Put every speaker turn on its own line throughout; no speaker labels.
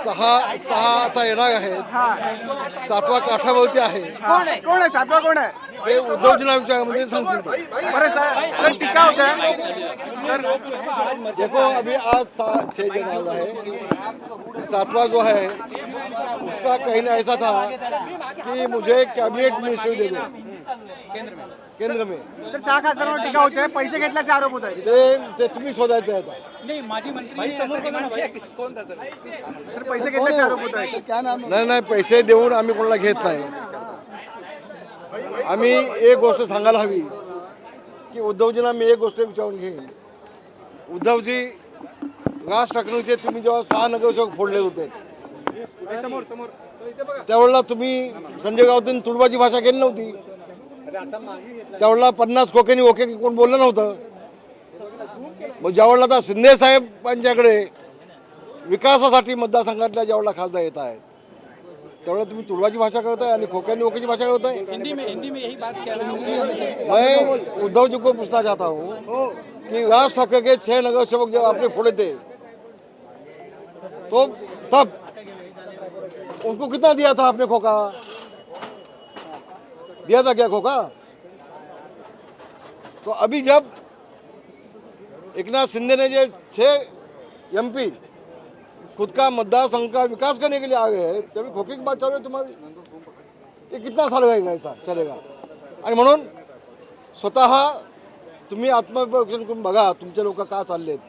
सहा आता येणार आहेत. सातवा काठावरती आहे.
कोण आहे सातवा कोण आहे?
ते उद्धवजींना विचारामध्ये सांगतील.
बरं सर टीका होत आहे सर.
देखो अभी आज 6 जनरल है, सातवां जो है उसका कहना ऐसा था कि मुझे कैबिनेट मिनिस्ट्री दे दो केंद्र में.
सर 6 खासदारांवर टीका होत आहे, पैसे घेतल्याचे आरोप होत आहे.
ते तुम्ही शोधायचं आहे आता.
नहीं माजी मंत्री ने ऐसा डिमांड किया कौन था सर?
सर पैसे घेतल्याचे आरोप होत आहे.
नाही पैसे देऊन आम्ही कोणाला घेत नाही. आम्ही एक गोष्ट सांगायला हवी की उद्धवजींना मी एक गोष्ट विचारून घेईन. उद्धवजी राज ठाकरेंचे तुम्ही जेव्हा 6 नगरसेवक फोडले होते
समोर समोर
त्यावेळेला तुम्ही संजय राऊतांनी तुडवाची भाषा केली नव्हती. त्यावेळेला 50 खोक्यांनी ओके कोण बोललं नव्हतं. मग ज्यावेळेला आता शिंदे साहेबांच्याकडे विकासासाठी मतदारसंघातल्या ज्यावेळेला खासदार येत आहेत त्यावेळेला तुम्ही तुडवाची भाषा करताय आणि खोक्यांनी ओकेची भाषा करताय.
हिंदी में यही बात कहना है.
मैं उद्धव जी को पूछना चाहता हूँ कि राज ठाकरे के 6 नगरसेवक जब आपने फोड़े थे तो तब उनको कितना दिया था आपने खोखा? दिया था क्या खोखा? तो अभी जब एकनाथ शिंदे ने जो 6 MP खुद का मतदार संघ का विकास करने के लिए आ गए हैं तभी खोखे की बात चल रही है तुम्हारी. ये कितना साल रहेगा ऐसा चलेगा? आणि म्हणून स्वतः तुम्ही आत्मपरीक्षण करून बघा तुमचे लोक का चाललेत.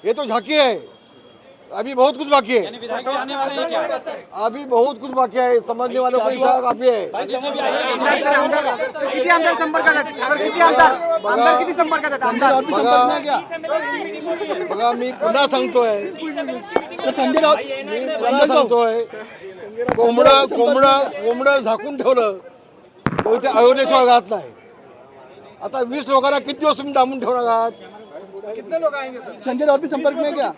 ये तो झाकी है, अभी बहुत कुछ बाकी है.
विधायक भी आने वाले हैं क्या?
अभी बहुत कुछ बाकी है. समझने वालों को इशारा काफी है.
किती आमदार संपर्कात आहेत? सर किती आमदार किती संपर्कात आहेत? आमदार
बघा मी पुन्हा सांगतोय कोंबडं झाकून ठेवलं तर ते अयोनेश्वर राहत नाही. आता 20 लोकांना किती दिवस तुम्ही डांबून ठेवणार आहात?
कितने लोग आएंगे सर?
संजय राउत भी संपर्क में है क्या?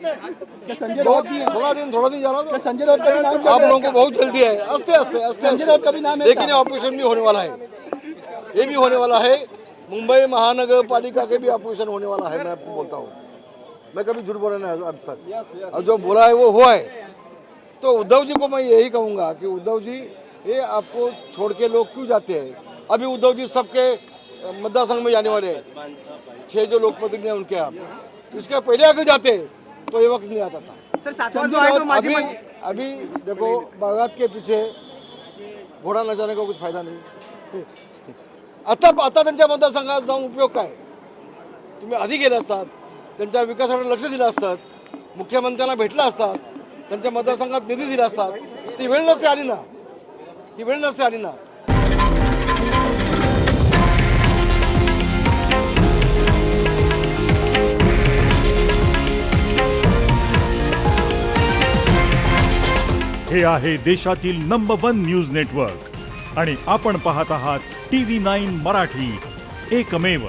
संजय राउत भी
थोड़ा दिन जा रहा
संजय राउत का भी नाम
आप लोगों को बहुत जल्दी है. आस्ते
संजय राउत का भी नाम है.
लेकिन ये ऑपरेशन भी होने वाला है. ये भी होने वाला है. मुंबई महानगर पालिका के भी ऑपरेशन होने वाला है. मैं आपको बोलता हूँ, मैं कभी झूठ बोला नहीं अब तक. और जो बोला है वो हुआ है. तो उद्धव जी को मैं यही कहूँगा कि उद्धव जी ये आपको छोड़ के लोग क्यों जाते हैं? अभी उद्धव जी सबके मतदार संघ में जाने वाले हैं. 6 जो लोकप्रतिनिधि हैं उनके आप इसके पहले अगर जाते तो ये वक्त नहीं आता था.
सर सातवा जो आहे तो माजी
अभी देखो बागात के पीछे घोडा न जाने का कुछ फायदा नहीं. आता त्यांच्या मतदारसंघात जाऊन उपयोग काय? तुम्ही आधी गेले असतात, त्यांच्या विकासाकडे लक्ष दिलं असतात, मुख्यमंत्र्यांना भेटला असतात, त्यांच्या मतदारसंघात निधी दिला असतात. ती वेळ नसते आली ना. ही वेळ नसते आली ना.
हे आहे देशातील नंबर 1 न्यूज नेटवर्क आणि आपण पाहत आहात TV9 मराठी, एकमेव.